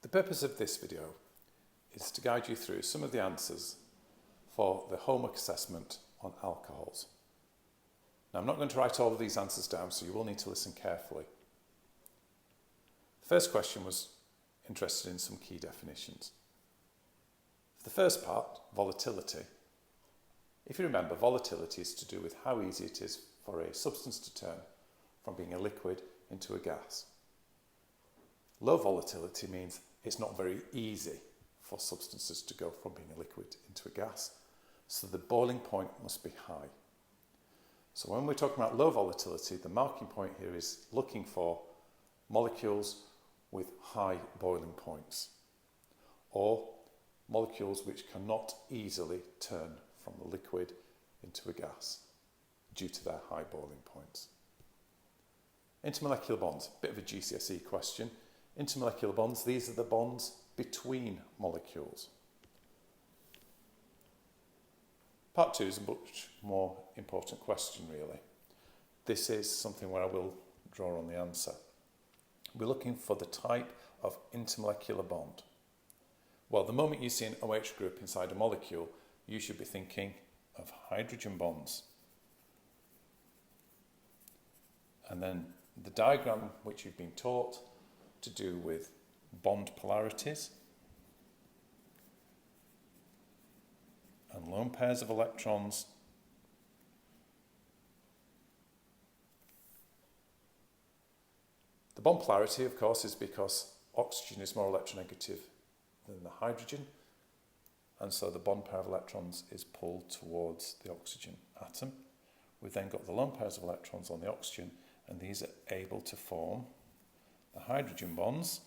The purpose of this video is to guide you through some of the answers for the homework assessment on alcohols. Now, I'm not going to write all of these answers down, so you will need to listen carefully. The first question was interested in some key definitions. For the first part, volatility. If you remember, volatility is to do with how easy it is for a substance to turn from being a liquid into a gas. Low volatility means it's not very easy for substances to go from being a liquid into a gas, so the boiling point must be high. So when we're talking about low volatility, the marking point here is looking for molecules with high boiling points, or molecules which cannot easily turn from a liquid into a gas due to their high boiling points. Intermolecular bonds, a bit of a GCSE question. Intermolecular bonds, these are the bonds between molecules. Part 2 is a much more important question, really. This is something where I will draw on the answer. We're looking for the type of intermolecular bond. Well, the moment you see an OH group inside a molecule, you should be thinking of hydrogen bonds. And then the diagram which you've been taught to do with bond polarities and lone pairs of electrons The bond polarity, of course, is because oxygen is more electronegative than the hydrogen, and so the bond pair of electrons is pulled towards the oxygen atom. We've then got the lone pairs of electrons on the oxygen, and these are able to form the hydrogen bonds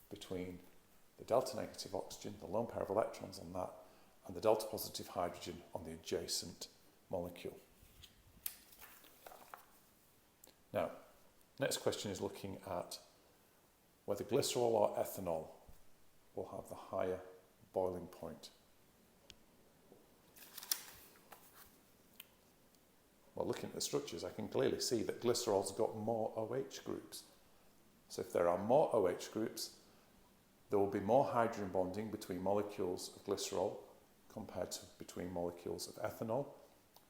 between the delta negative oxygen, the lone pair of electrons on that, and the delta positive hydrogen on the adjacent molecule. Now, next question is looking at whether glycerol or ethanol will have the higher boiling point. Well, looking at the structures, I can clearly see that glycerol's got more OH groups. So if there are more OH groups, there will be more hydrogen bonding between molecules of glycerol compared to between molecules of ethanol.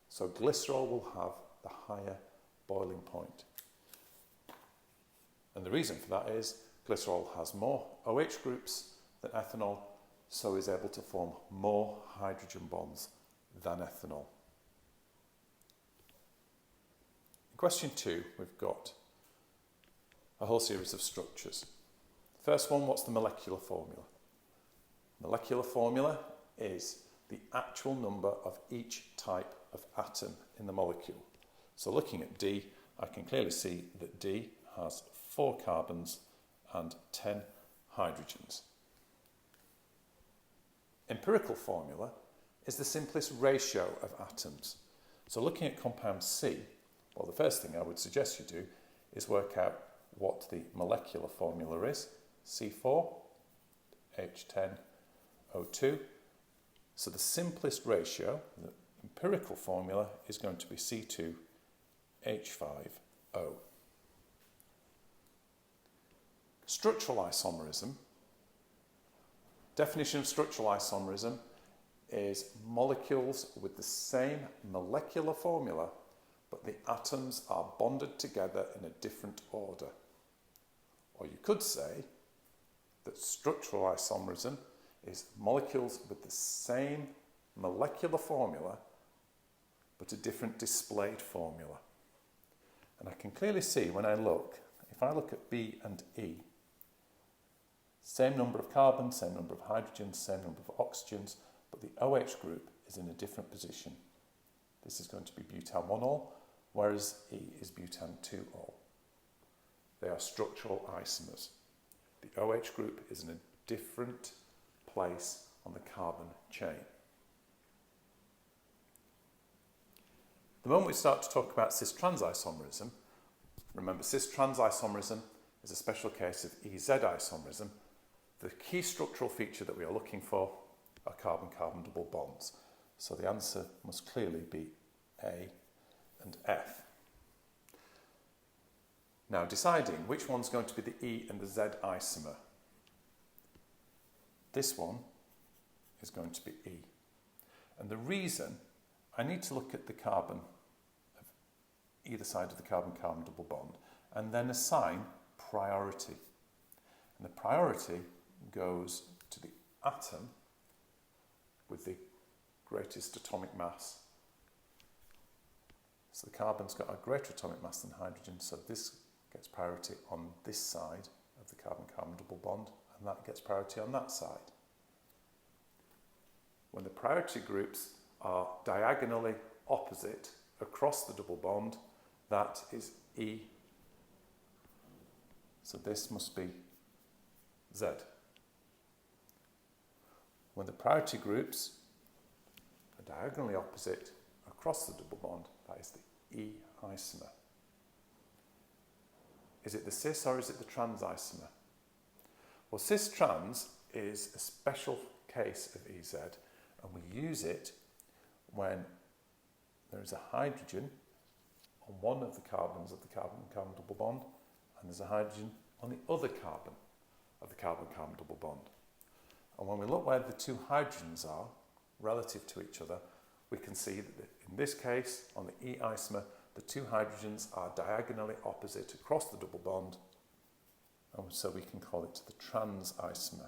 So glycerol will have the higher boiling point. And the reason for that is glycerol has more OH groups than ethanol, so is able to form more hydrogen bonds than ethanol. In question 2, we've got a whole series of structures. First one, what's the molecular formula? Molecular formula is the actual number of each type of atom in the molecule. So looking at D, I can clearly see that D has 4 carbons and 10 hydrogens. Empirical formula is the simplest ratio of atoms. So looking at compound C, well, the first thing I would suggest you do is work out what the molecular formula is. C4, H10O2. So the simplest ratio, the empirical formula, is going to be C2H5O. Structural isomerism. Definition of structural isomerism is molecules with the same molecular formula, but the atoms are bonded together in a different order. Or you could say that structural isomerism is molecules with the same molecular formula, but a different displayed formula. And I can clearly see when I look, if I look at B and E, same number of carbons, same number of hydrogens, same number of oxygens, but the OH group is in a different position. This is going to be butan 1-ol, whereas E is butan 2-ol. They are structural isomers. The OH group is in a different place on the carbon chain. The moment we start to talk about cis-trans isomerism, remember cis-trans isomerism is a special case of EZ isomerism. The key structural feature that we are looking for are carbon-carbon double bonds. So the answer must clearly be A and F. Now deciding which one's going to be the E and the Z isomer. This one is going to be E. And the reason, I need to look at the carbon of either side of the carbon-carbon double bond and then assign priority. And the priority goes to the atom with the greatest atomic mass. So the carbon's got a greater atomic mass than hydrogen, so this gets priority on this side of the carbon-carbon double bond, and that gets priority on that side. When the priority groups are diagonally opposite across the double bond, that is E. So this must be Z. When the priority groups are diagonally opposite across the double bond, that is the E isomer. Is it the cis or is it the trans isomer? Well, cis-trans is a special case of EZ, and we use it when there is a hydrogen on one of the carbons of the carbon-carbon double bond, and there's a hydrogen on the other carbon of the carbon-carbon double bond. And when we look where the two hydrogens are relative to each other, we can see that in this case, on the E isomer, the two hydrogens are diagonally opposite across the double bond, and so we can call it the trans isomer.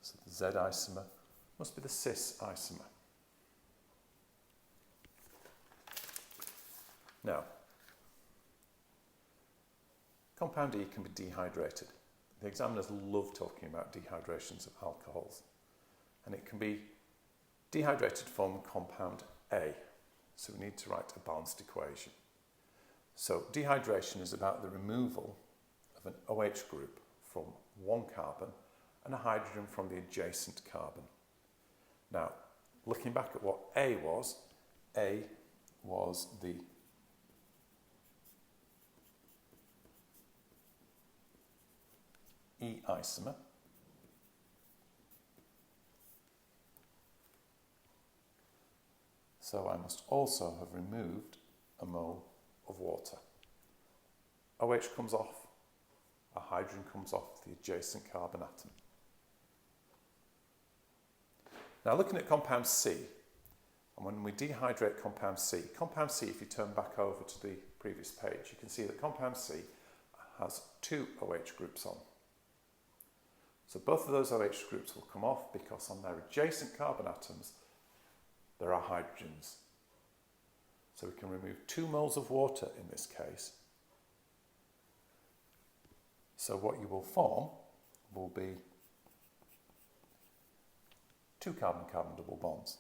So the Z isomer must be the cis isomer. Now, compound E can be dehydrated. The examiners love talking about dehydrations of alcohols, and it can be dehydrated to form compound A. So we need to write a balanced equation. So dehydration is about the removal of an OH group from one carbon and a hydrogen from the adjacent carbon. Now, looking back at what A was the E isomer. So I must also have removed a mole of water. OH comes off, a hydrogen comes off the adjacent carbon atom. Now looking at compound C, and when we dehydrate compound C, if you turn back over to the previous page, you can see that compound C has two OH groups on. So both of those OH groups will come off because on their adjacent carbon atoms there are hydrogens. So we can remove 2 moles of water in this case. So what you will form will be 2 carbon-carbon double bonds.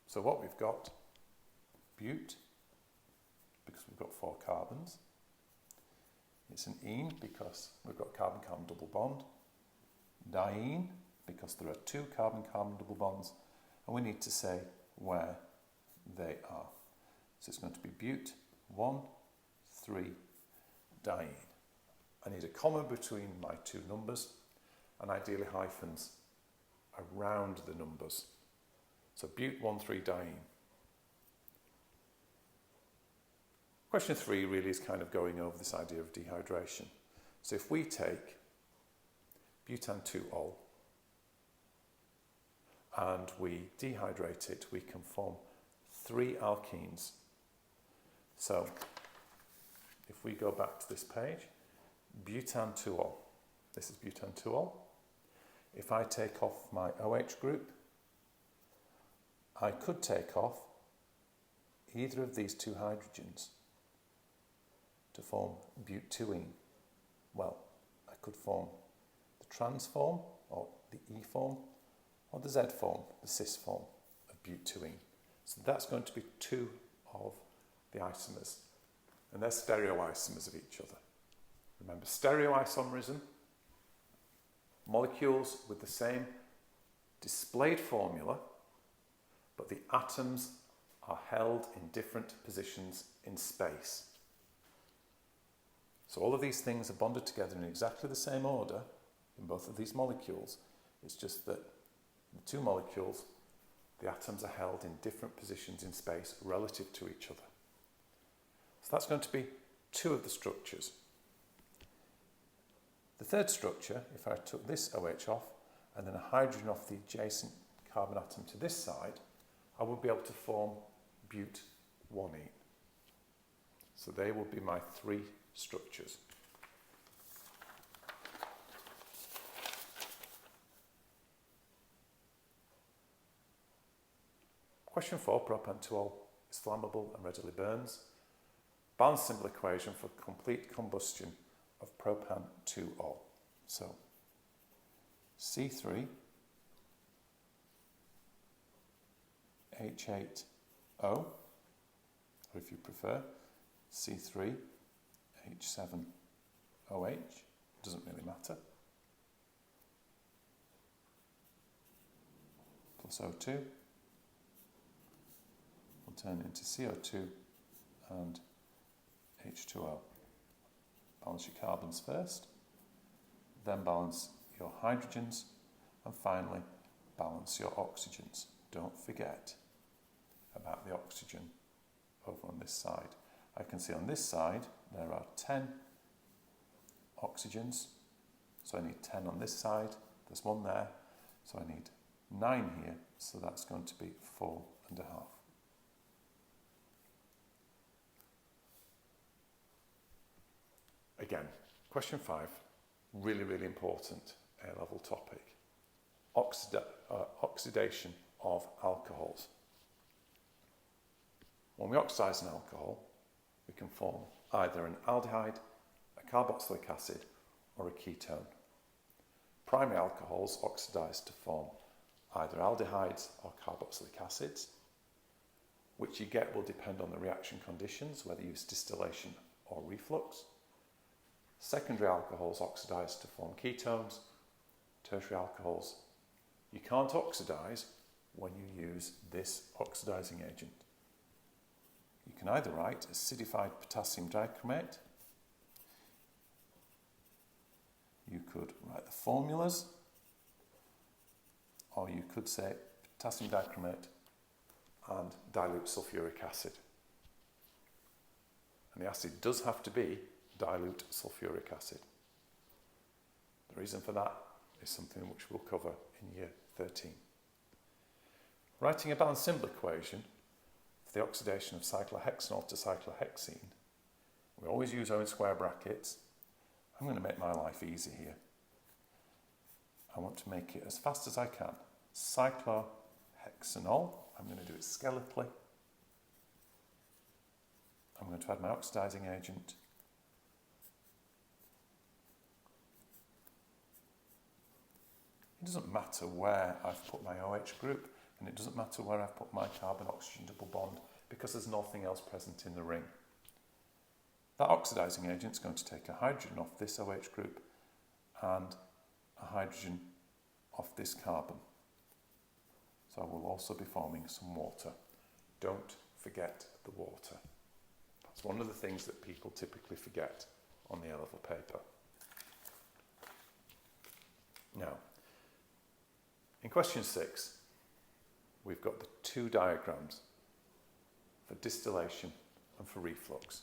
So what we've got, bute, because we've got 4 carbons. It's an ene because we've got carbon-carbon double bond. Diene because there are 2 carbon-carbon double bonds, and we need to say where they are. So it's going to be bute 1, 3, diene. I need a comma between my 2 numbers, and ideally hyphens around the numbers. So bute 1, 3, diene. Question 3 really is kind of going over this idea of dehydration. So if we take butan 2-ol and we dehydrate it, we can form 3 alkenes. So if we go back to this page, butan 2-ol, this is butan 2-ol. If I take off my OH group, I could take off either of these 2 hydrogens to form bute-2-ene. Well, I could form the trans form, or the E form, or the Z form, the cis form of bute-2-ene. So that's going to be 2 of the isomers, and they're stereoisomers of each other. Remember, stereoisomerism, molecules with the same displayed formula, but the atoms are held in different positions in space. So all of these things are bonded together in exactly the same order in both of these molecules. It's just that The two molecules, the atoms are held in different positions in space relative to each other. So that's going to be two of the structures. The third structure, if I took this OH off and then a hydrogen off the adjacent carbon atom to this side, I would be able to form but-1ene. So they will be my three structures. Question 4, propan-2-ol is flammable and readily burns. Balanced symbol equation for complete combustion of propan-2-ol. So C3 H8O, or if you prefer, C3 H7OH, doesn't really matter, plus O2 will turn into CO2 and H2O. Balance your carbons first, then balance your hydrogens, and finally balance your oxygens. Don't forget about the oxygen over on this side. I can see on this side there are 10 oxygens, so I need 10 on this side, there's one there, so I need 9 here, so that's going to be 4.5. Again, question 5, really, really important A-level topic. Oxidation of alcohols. When we oxidise an alcohol, we can form either an aldehyde, a carboxylic acid, or a ketone. Primary alcohols oxidise to form either aldehydes or carboxylic acids. Which you get will depend on the reaction conditions, whether you use distillation or reflux. Secondary alcohols oxidise to form ketones. Tertiary alcohols you can't oxidise when you use this oxidising agent. You can either write acidified potassium dichromate, you could write the formulas, or you could say potassium dichromate and dilute sulfuric acid. And the acid does have to be dilute sulfuric acid. The reason for that is something which we'll cover in year 13. Writing a balanced symbol equation for the oxidation of cyclohexanol to cyclohexene, we always use O in square brackets. I'm going to make my life easy here. I want to make it as fast as I can. Cyclohexanol, I'm going to do it skeletally. I'm going to add my oxidising agent. It doesn't matter where I've put my OH group, and it doesn't matter where I've put my carbon-oxygen double bond, because there's nothing else present in the ring. That oxidising agent is going to take a hydrogen off this OH group and a hydrogen off this carbon. So I will also be forming some water. Don't forget the water. That's one of the things that people typically forget on the A-level paper. Now, in question 6, we've got the two diagrams for distillation and for reflux.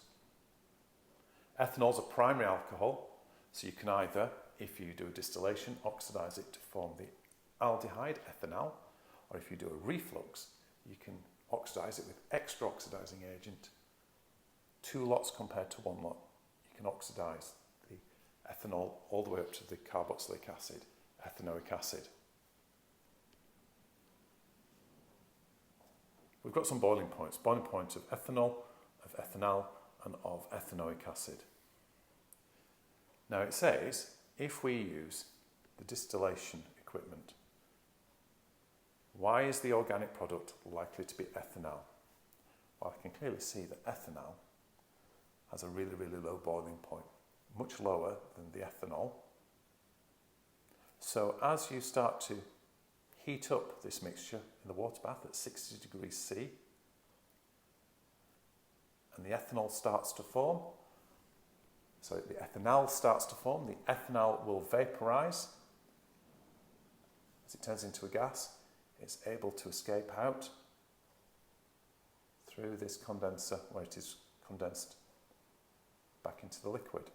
Ethanol is a primary alcohol, so you can either, if you do a distillation, oxidise it to form the aldehyde, ethanal, or if you do a reflux, you can oxidise it with extra oxidising agent, 2 lots compared to 1 lot. You can oxidise the ethanol all the way up to the carboxylic acid, ethanoic acid. We've got some boiling points of ethanol, of ethanal, and of ethanoic acid. Now it says, if we use the distillation equipment, why is the organic product likely to be ethanal? Well, I can clearly see that ethanal has a really, really low boiling point, much lower than the ethanol. So as you start to heat up this mixture in the water bath at 60 degrees C, and the ethanol starts to form, so the ethanal starts to form, the ethanal will vaporise as it turns into a gas, it's able to escape out through this condenser where it is condensed back into the liquid.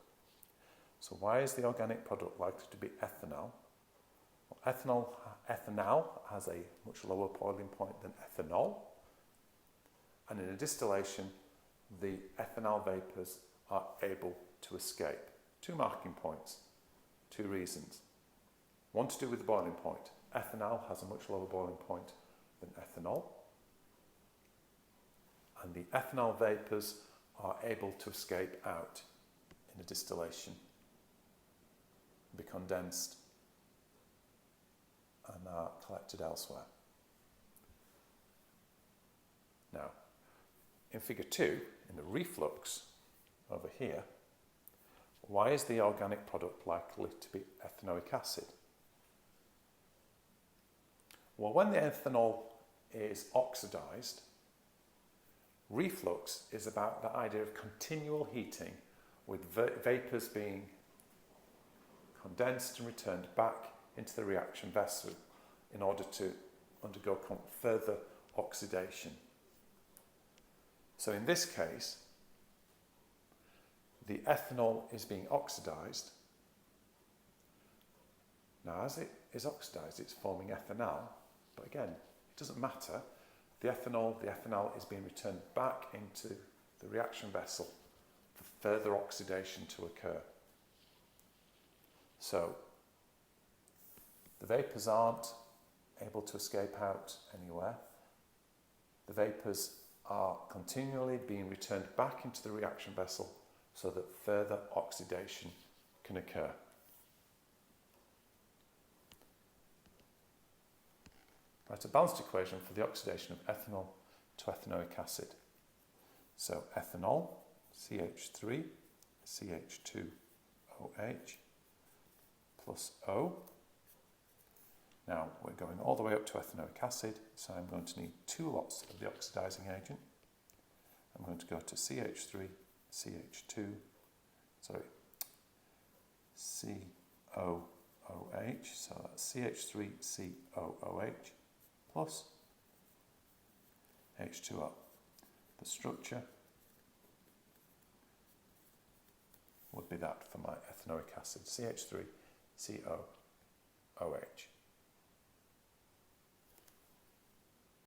So why is the organic product likely to be ethanal? Well, ethanal has a much lower boiling point than ethanol, and in a distillation the ethanol vapours are able to escape. 2 marking points, 2 reasons. One to do with the boiling point. Ethanol has a much lower boiling point than ethanol, and the ethanol vapours are able to escape out in a distillation, be condensed and are collected elsewhere. Now, in figure 2, in the reflux over here, why is the organic product likely to be ethanoic acid? Well, when the ethanol is oxidised, reflux is about the idea of continual heating with vapours being condensed and returned back into the reaction vessel in order to undergo further oxidation. So in this case, the ethanol is being oxidised. Now, as it is oxidised, it's forming ethanal, but again, it doesn't matter. The ethanol is being returned back into the reaction vessel for further oxidation to occur. So, the vapours aren't able to escape out anywhere. The vapours are continually being returned back into the reaction vessel so that further oxidation can occur. Write a balanced equation for the oxidation of ethanol to ethanoic acid. So ethanol, CH3, CH2OH, plus O. Now we're going all the way up to ethanoic acid, so I'm going to need 2 lots of the oxidising agent. I'm going to go to CH3, CH2, COOH, so that's CH3COOH plus H2O. The structure would be that for my ethanoic acid, CH3COOH.